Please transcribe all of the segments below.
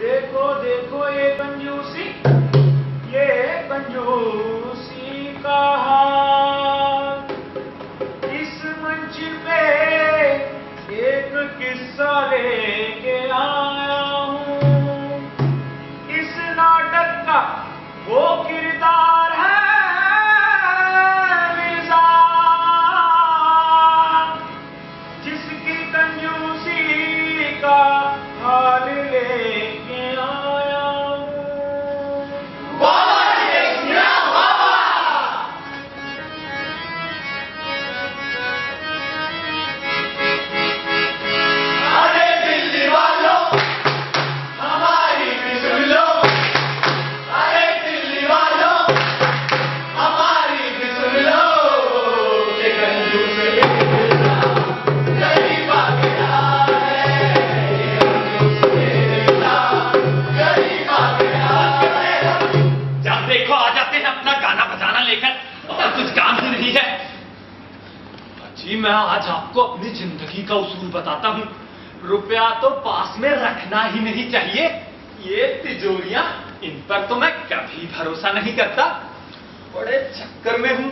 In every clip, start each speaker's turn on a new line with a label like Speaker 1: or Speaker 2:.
Speaker 1: देखो देखो ये कंजूसी का हाल। इस मंच पे एक किस्सा लेके आया हूँ। इस नाटक का वो किरदार है मिर्जा, जिसकी कंजूसी का हाल लेके आया हूँ।
Speaker 2: अरे दिल्ली वालों हमारी भी सुन लो, अरे दिल्ली वालों हमारी भी सुन लो, कि कंजूस मिर्जा गरीब आ गया है, कंजूस मिर्जा गरीब आ गया है।
Speaker 3: जब देखो आ जाते हैं अपना गाना बजाना लेकर और कुछ काम ही नहीं है। जी मैं आज आपको अपनी जिंदगी का उसूल बताता हूँ। रुपया तो पास में रखना ही नहीं चाहिए। ये तिजोरियां, इन पर तो मैं कभी भरोसा नहीं करता। बड़े चक्कर में हूँ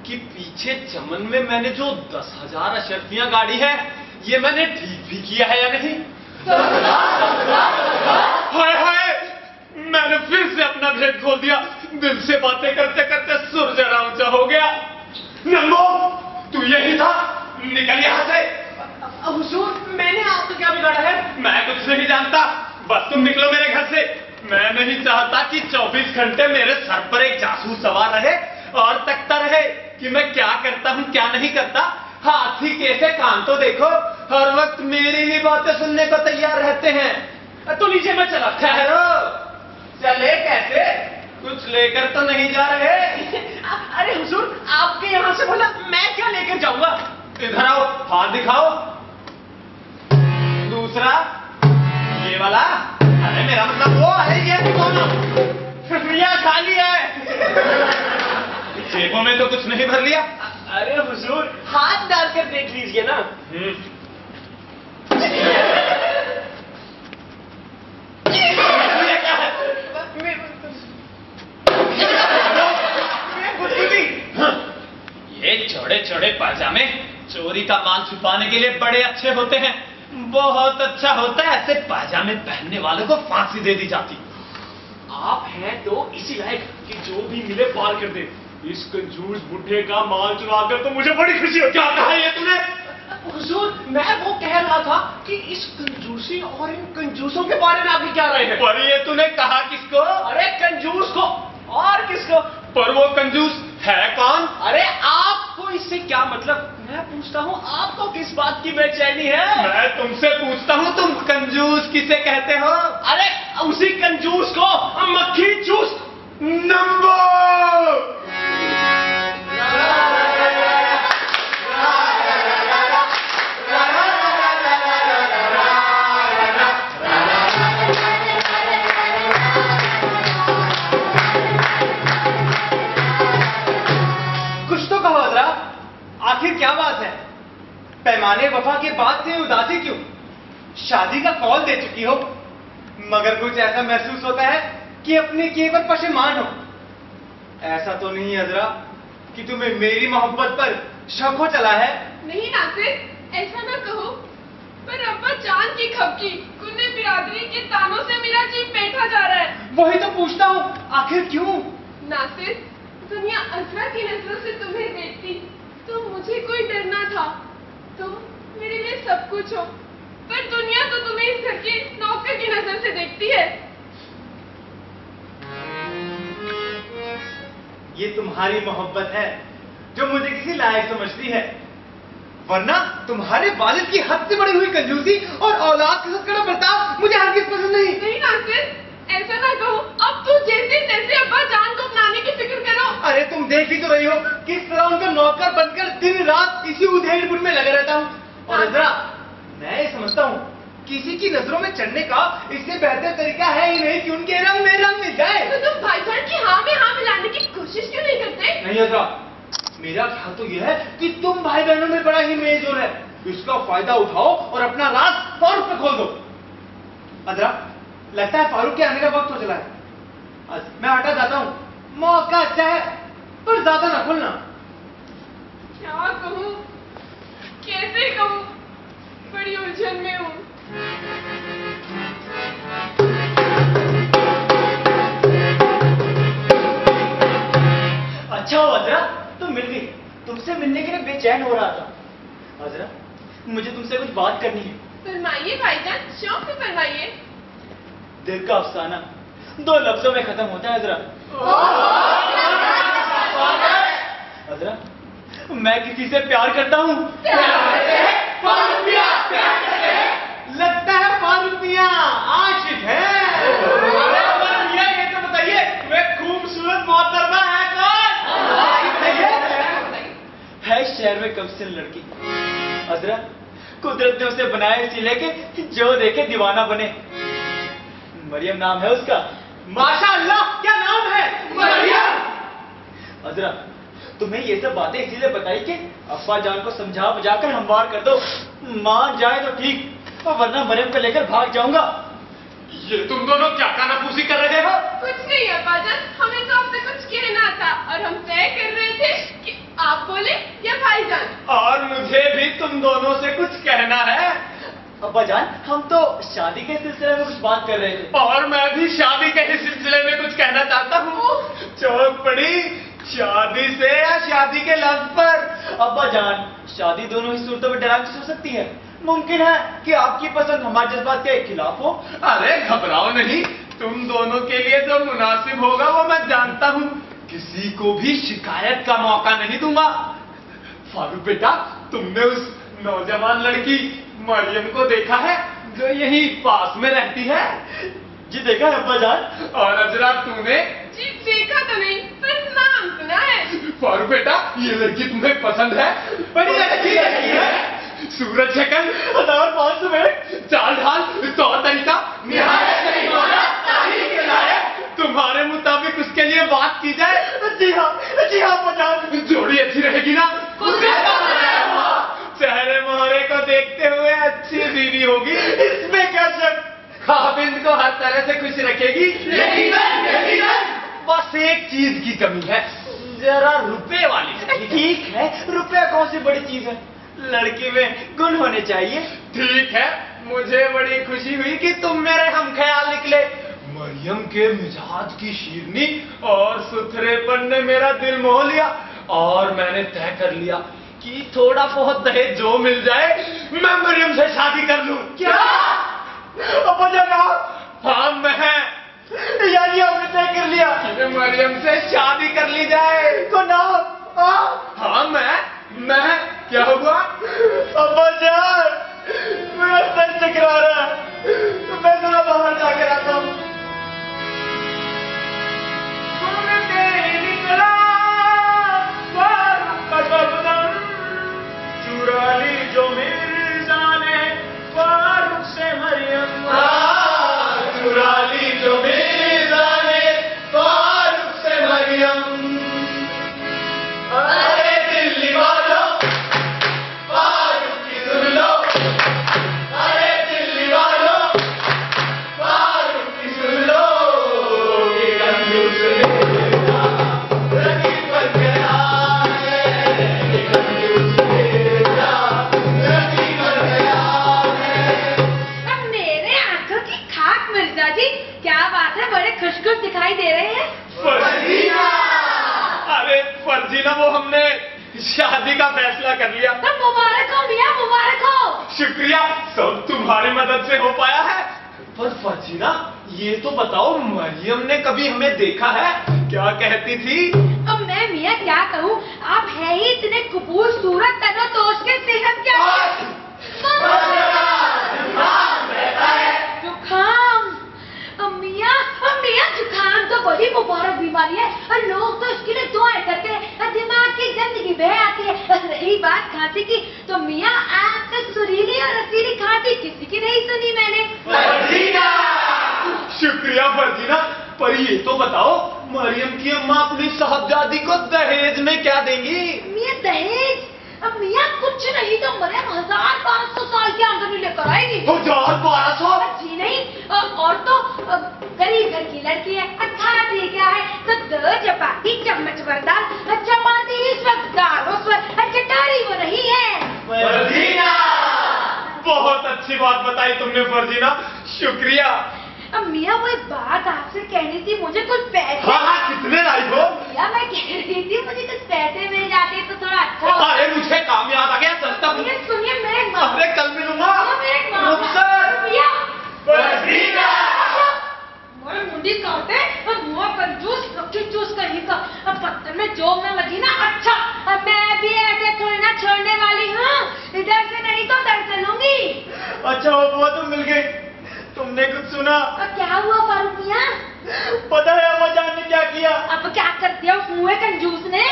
Speaker 3: कि पीछे चमन में मैंने जो 10,000 अशर्फियां गाड़ी है, ये मैंने ठीक भी किया है या नहीं। हाय हाय, मैंने फिर से अपना भेद खोल दिया। दिल से बातें करते करते सुर जरा ऊंचा हो गया। नंबो, तू यही था, निकल यहाँ से।
Speaker 2: हुजूर, मैंने आपको क्या बिगाड़ा है?
Speaker 3: मैं कुछ नहीं जानता, बस तुम निकलो मेरे घर से। मैं नहीं चाहता कि 24 घंटे मेरे सर पर एक जासूस सवार रहे और तकता रहे कि मैं क्या करता हूँ क्या नहीं करता। हाथी कैसे कान तो देखो, हर वक्त मेरी ही बातें सुनने को तैयार रहते हैं। तो नीचे मैं चला। ठहरो, चले कैसे? कुछ लेकर तो नहीं जा रहे?
Speaker 2: अरे हुजूर, आपके यहाँ से बोला, मैं क्या लेकर जाऊंगा?
Speaker 3: इधर आओ, हाथ दिखाओ। दूसरा, ये वाला। अरे मेरा मतलब वो है, ये दोनों। या खाली है। जेबों में तो कुछ नहीं भर लिया?
Speaker 2: अरे हुजूर, हाथ डालकर देख लीजिए ना।
Speaker 3: ये चौड़े चौड़े पाजामे चोरी का माल छुपाने के लिए बड़े अच्छे होते हैं। बहुत अच्छा होता है, ऐसे पाजामे पहनने वालों को फांसी दे दी जाती।
Speaker 1: आप हैं तो इसी लायक कि जो भी मिले पार कर दे। इस कंजूस बुढ़े का माल चुराकर तो मुझे बड़ी खुशी हो।
Speaker 3: क्या कहा ये तूने?
Speaker 2: हुजूर, मैं वो कह रहा था कि इस कंजूसी और इन कंजूसों के बारे में आपकी क्या राय है?
Speaker 3: पर ये तूने कहा किसको?
Speaker 2: अरे कंजूस को। और किसको?
Speaker 3: पर वो कंजूस है कौन?
Speaker 2: अरे आपको इससे क्या मतलब? मैं पूछता हूँ, आपको किस बात की बेचैनी है?
Speaker 3: मैं तुमसे पूछता हूँ, तुम कंजूस किसे कहते हो?
Speaker 2: अरे उसी कंजूस को, मक्खी चूस।
Speaker 3: नंबो!
Speaker 2: कुछ तो कहो जरा, आखिर क्या बात है? पैमाने वफा के बाद से उदासी क्यों? शादी का कॉल दे चुकी हो, मगर कुछ ऐसा महसूस होता है कि अपने किए पर पशेमान हो। ऐसा तो नहीं अजरा कि तुम्हें मेरी मोहब्बत पर शक हो चला है?
Speaker 4: नहीं नासिर, ऐसा ना कहो। पर अब्बा चांद की खपकी कुन्ने बिरादरी के तानों से मेरा जी बैठा जा रहा है।
Speaker 2: वही तो पूछता हूँ, आखिर क्यों?
Speaker 4: नासिर, दुनिया अजरा की नजरों से तुम्हें देखती तो मुझे कोई डर ना था। तुम मेरे लिए सब कुछ हो, पर दुनिया तो तुम्हें इस घर के नौकर की नजर से देखती है।
Speaker 2: ये तुम्हारी मोहब्बत है जो मुझे किसी लायक समझती है, वरना तुम्हारे वालिद की हद से बड़ी हुई कंजूसी और औलाद के साथ करना बर्ताव मुझे हरगिज़ पसंद नहीं।
Speaker 4: नहीं नासिर, ऐसा ना कहो। अब तो जैसे तैसे अब्बा जान को अपनाने की फिक्र करो।
Speaker 2: अरे तुम देख ही तो रही हो किस तरह उनका नौकर बनकर दिन रात इसी उधेड़-बुन में लगा रहता हूँ। और इधरा, मैं ये समझता हूँ किसी की नजरों में चढ़ने का इससे बेहतर तरीका है ही नहीं कि उनके रंग में रंग मिल जाए।
Speaker 4: तो तुम भाई बहन की हाँ में हाँ मिलाने की कोशिश क्यों नहीं करते?
Speaker 2: नहीं अजरा, मेरा ख्याल तो यह है कि तुम भाई बहनों में बड़ा ही मेलजोल है। इसका फायदा उठाओ और अपना राज फौरन पे खोल दो। अजरा, लगता है फारूक के आने का वक्त हो चला है। मैं हटा जाता हूँ, मौका अच्छा है पर ज्यादा ना खुलना।
Speaker 4: क्या कहूँ, कैसे कहूँ, बड़ी उलझन में हूँ।
Speaker 2: अच्छा हो अजरा, तुम मिल गई। तुमसे मिलने के लिए बेचैन हो रहा था। अजरा, मुझे तुमसे कुछ बात करनी है।
Speaker 4: फरमाइए भाईजान, शौक से फरमाइए।
Speaker 2: दिल का अफसाना 2 लफ्जों में खत्म होता है अजरा। अजरा, मैं किसी से प्यार करता हूँ। लगता है फारूक मियां आशिक है। ये तो बताइए, तुम्हें खूबसूरत मोहतरमा है कौन? है शहर में कमसिन लड़की। अजरा, कुदरत ने उसे बनाया इसीलिए कि जो देखे दीवाना बने। मरियम नाम है उसका। माशाअल्लाह, क्या नाम है? मरियम। अजरा, तुम्हें ये सब बातें इसीलिए बताई कि अब्बा जान को समझा बुझाकर हमवार कर दो। मान जाए तो ठीक, और वरना मरियम को लेकर भाग जाऊंगा।
Speaker 3: ये तुम दोनों क्या कानाफूसी कर रहे हो?
Speaker 4: कुछ नहीं अब्बाजान, हमें तो आपसे कुछ कहना था और हम तय कर रहे थे कि आप बोले या भाईजान।
Speaker 3: और मुझे भी तुम दोनों से कुछ कहना है।
Speaker 2: अब्बा जान, हम तो शादी के सिलसिले में कुछ बात कर रहे थे।
Speaker 3: और मैं भी शादी के सिलसिले में कुछ कहना चाहता हूँ। चौक पड़ी शादी से या शादी के लफ्ज पर।
Speaker 2: अब्बा जान, शादी दोनों ही सूरतों में डरावनी हो सकती है। मुमकिन है कि आपकी पसंद हमारे जज्बात के खिलाफ हो।
Speaker 3: अरे घबराओ नहीं, तुम दोनों के लिए जो मुनासिब होगा वो मैं जानता हूँ। किसी को भी शिकायत का मौका नहीं दूंगा। फारूक बेटा, तुमने उस नौजवान लड़की मरियम को देखा है जो यही पास में रहती है?
Speaker 2: जी देखा है अब्बा जान।
Speaker 3: और अजरा, तूने?
Speaker 4: जी देखा तो नहीं, पर नाम सुना है।
Speaker 3: फारूक बेटा, ये लड़की तुम्हें पसंद है?
Speaker 2: बड़ी अच्छी लड़की है।
Speaker 3: सूरज शक्ल,
Speaker 2: 1500 में
Speaker 3: चाल ढाल, तौर तरीका निहायत नहीं माना, तारीफ के लायक। तुम्हारे मुताबिक उसके लिए बात की जाए?
Speaker 2: जी हाँ अब्बा जान।
Speaker 3: जोड़ी अच्छी रहेगी ना? चेहरे मोहरे को देखते हुए अच्छी बीवी होगी,
Speaker 2: इसमें क्या शक।
Speaker 3: खाविंद को हर तरह से खुश रखेगी।
Speaker 2: बस एक चीज की कमी है, जरा रुपए वाली। ठीक है, रुपया कौन सी बड़ी चीज है, लड़की में गुण होने चाहिए।
Speaker 3: ठीक है, मुझे बड़ी खुशी हुई कि तुम मेरे हम ख्याल निकले। मरियम के मिजाज की शीरनी और सुथरेपन ने मेरा दिल मोह लिया और मैंने तय कर लिया कि थोड़ा बहुत दहेज जो मिल जाए मैं मरियम से शादी कर लूं।
Speaker 2: क्या? अब्बा जान,
Speaker 3: हाँ, मैं
Speaker 2: यानी आपने तय कर लिया
Speaker 3: कि मरियम से शादी कर ली जाए।
Speaker 2: तो ना?
Speaker 3: हाँ, मैं क्या हुआ?
Speaker 2: अब्बा जान, मेरा सर चकरा रहा है, मैं जरा बाहर जाकर आता हूँ।
Speaker 3: चुरा ली जो मिर्जा ने फारूक से मरियम,
Speaker 2: चुरा ली जो मिर्जा ने फारूक से मरियम। अरे दिल्ली वालों, फारूक की सुन लो। अरे दिल्ली वालों, फारूक की सुन लो। ये कंजूस मिर्जा रकीब बन गया है। ये कंजूस मिर्जा रकीब बन गया है।
Speaker 5: अब मेरे आंखों की खाक मिर्जा जी, क्या बात है, बड़े खुश दिखाई दे रहे हैं।
Speaker 3: फर्जीना। अरे फर्जीना, वो हमने शादी का फैसला कर लिया।
Speaker 5: तो मुबारक हो मियां, मुबारक हो।
Speaker 3: शुक्रिया, सब तुम्हारी मदद से हो पाया है। पर फर्जीना, ये तो बताओ, मरियम ने कभी हमें देखा है? क्या कहती थी?
Speaker 5: अब मैं मियां क्या कहूँ, आप है ही इतने खूबसूरत, तनो तोश के सेहत क्या जुकाम। मियां जुकाम तो बड़ी मुबारक बीमारी है और लोग तो इसके लिए दुआएं करते हैं, दिमाग की गंदगी बह आती है। रही बात खांसी की, तो मियां आज तक सुरीली और रसीली खांसी किसी की नहीं सुनी मैंने।
Speaker 3: शुक्रिया फर्जीना, पर ये तो बताओ, मरियम की अम्मा अपनी साहबजादी को दहेज में क्या देंगी?
Speaker 5: मियां दहेज? अब मियां कुछ नहीं तो मरियम 1200 साल की आमदनी लेकर आएगी।
Speaker 3: 1200?
Speaker 5: जी नहीं, और तो लड़की है। अच्छा ठीक है तो दो चपाती चम्मच भरदार, चपाती इस वक्त दाल उस वक्त चटारी वो नहीं है।
Speaker 1: फर्जीना, बहुत अच्छी बात बताई तुमने फर्जीना, शुक्रिया।
Speaker 5: अब मियाँ वो एक बात आपसे कहनी थी, मुझे कुछ पैसे।
Speaker 1: हाँ, कितने लाई हो?
Speaker 5: मियाँ मैं कह रही थी मुझे कुछ पैसे मिल जाते तो थोड़ा अच्छा होता।
Speaker 1: अरे मुझे काम याद आ गया, चलता हूँ।
Speaker 5: सुनिए मेरे
Speaker 1: अरे कल मिलूंगा।
Speaker 5: मुंडी काटे मुआ कंजूस चूस कहीं का। अब पत्थर में जो मैं लगी ना, अच्छा अब मैं भी ऐसे थोड़ी ना छोड़ने वाली हूँ, इधर से नहीं तो उधर से लूंगी।
Speaker 2: अच्छा हुआ तुम मिल गए। तुमने कुछ सुना?
Speaker 5: अब क्या हुआ फारूक मियाँ?
Speaker 2: पता है अम्मा जान ने क्या किया?
Speaker 5: अब क्या कर दिया उस मुँह कंजूस ने?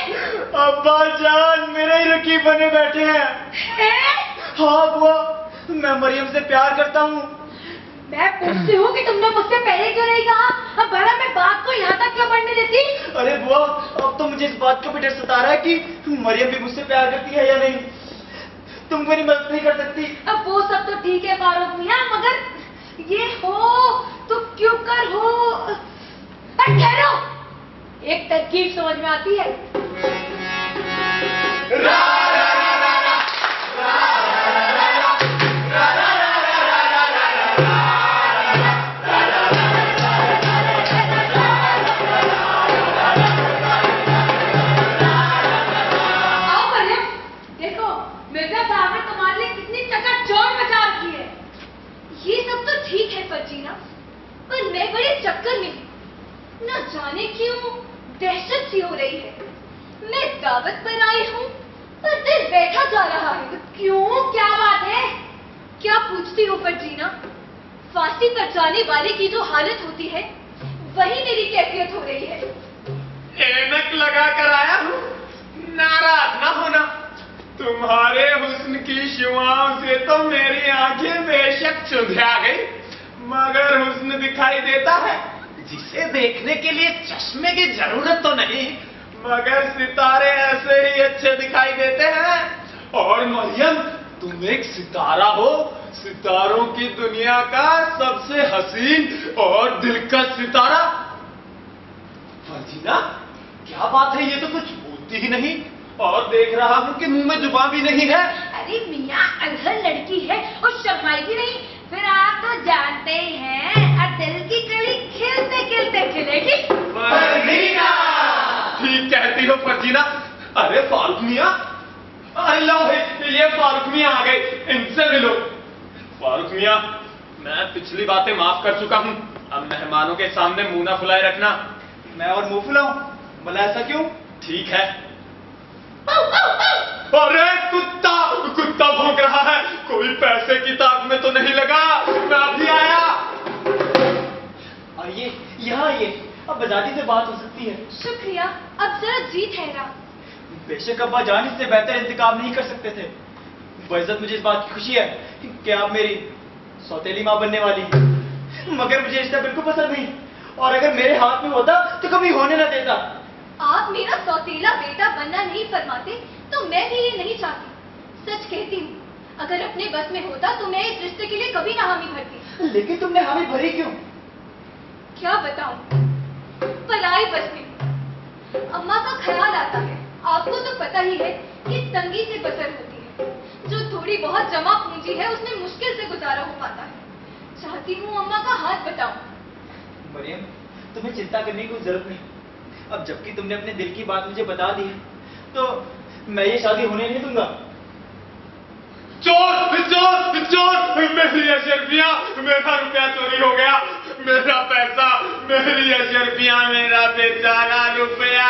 Speaker 2: अब्बा जान मेरे ही रकीब बने बैठे हैं। हाँ बुआ, मैं मरियम से प्यार करता हूँ।
Speaker 5: मैं पूछती हूँ कि तुमने मुझसे पहले क्यों नहीं कहा? अब भला मैं बात को यहाँ तक क्यों बढ़ने देती?
Speaker 2: अरे बुआ, अब तो मुझे इस बात का भी डर सता रहा है कि मरियम भी मुझसे प्यार करती है या नहीं। तुम मेरी मदद नहीं कर सकती।
Speaker 5: अब वो सब तो ठीक है फारूक मियाँ, मगर ये हो तो क्यों कर हो? ठहरो, एक तरकीब समझ में आती है। ठीक है फर्जीना, पर मैं बड़े चक्कर में न जाने क्यों दहशत सी हो रही है। मैं दावत पर आई हूँ पर दिल बैठा जा रहा है। क्यों, क्या बात है? क्या पूछती हो फर्जीना? फांसी पर जाने वाले की जो हालत होती है वही मेरी कैफियत हो रही है।
Speaker 1: ऐनक लगा कर आया हूँ, नाराज ना होना। तुम्हारे हुस्न की शुआओं से तो मेरी आंखें बेशक चुंधिया गई, मगर हुस्न दिखाई देता है जिसे देखने के लिए चश्मे की जरूरत तो नहीं, मगर सितारे ऐसे ही अच्छे दिखाई देते हैं। और मरियम, तुम एक सितारा हो, सितारों की दुनिया का सबसे हसीन और दिलकश सितारा। फर्जीना, क्या बात है, ये तो कुछ बोलती ही नहीं, और देख रहा हूँ कि मुंह में जुबान भी नहीं है।
Speaker 5: अरे मियाँ, अगर लड़की है और शर्माएगी नहीं, फिर आप तो जानते ही हैं दिल की कली खिलते खिलते खिलेगी।
Speaker 1: फर्जीना, ठीक कहती हो फर्जीना। अरे फारूक मियाँ, अल्लाह, ये फारूक मियाँ आ गए, इनसे मिलो। फारूक मियाँ, मैं पिछली बातें माफ कर चुका हूँ, अब मेहमानों के सामने मुंह ना फुलाए रखना।
Speaker 2: मैं और मुंह फुलाऊं? भला ऐसा क्यों?
Speaker 1: ठीक है। अरे कुत्ता, कुत्ता भौंक रहा है, कोई पैसे की ताक में तो नहीं लगा? मैं अभी आया।
Speaker 2: आइए, यहाँ आइए, अब बजाती से बात हो सकती है।
Speaker 5: शुक्रिया, अब जरा जी ठहरा।
Speaker 2: बेशक अब्बा जान इससे बेहतर इंतकाम नहीं कर सकते थे। बेइज्जत मुझे इस बात की खुशी है कि आप मेरी सौतेली माँ बनने वाली हैं, मगर मुझे रिश्ता बिल्कुल पसंद नहीं, और अगर मेरे हाथ में होता तो कभी होने न देता।
Speaker 5: आप मेरा सौतेला बेटा बनना नहीं फरमाते तो मैं भी ये नहीं चाहती। सच कहती हूँ, अगर अपने बस में होता तो मैं इस रिश्ते के लिए कभी ना हामी भरती।
Speaker 2: लेकिन तुमने हामी भरी क्यों?
Speaker 5: क्या बताऊं, पलाई बस में अम्मा का ख्याल आता है। आपको तो पता ही है कि तंगी से बसर होती है, जो थोड़ी बहुत जमा पूंजी है उसमें मुश्किल से गुजारा हो पाता है। चाहती हूँ अम्मा का हाथ बटाऊं।
Speaker 2: मरियम, तुम्हें चिंता करने की कोई जरूरत नहीं। अब जबकि तुमने अपने दिल की बात मुझे बता दी है, तो मैं ये शादी होने नहीं दूंगा।
Speaker 1: चोर, चोर, चोर, मेरी अशरफियाँ, मेरा रुपया चोरी हो गया, मेरा पैसा, मेरी अशरफियाँ, मेरा बेचारा रुपया।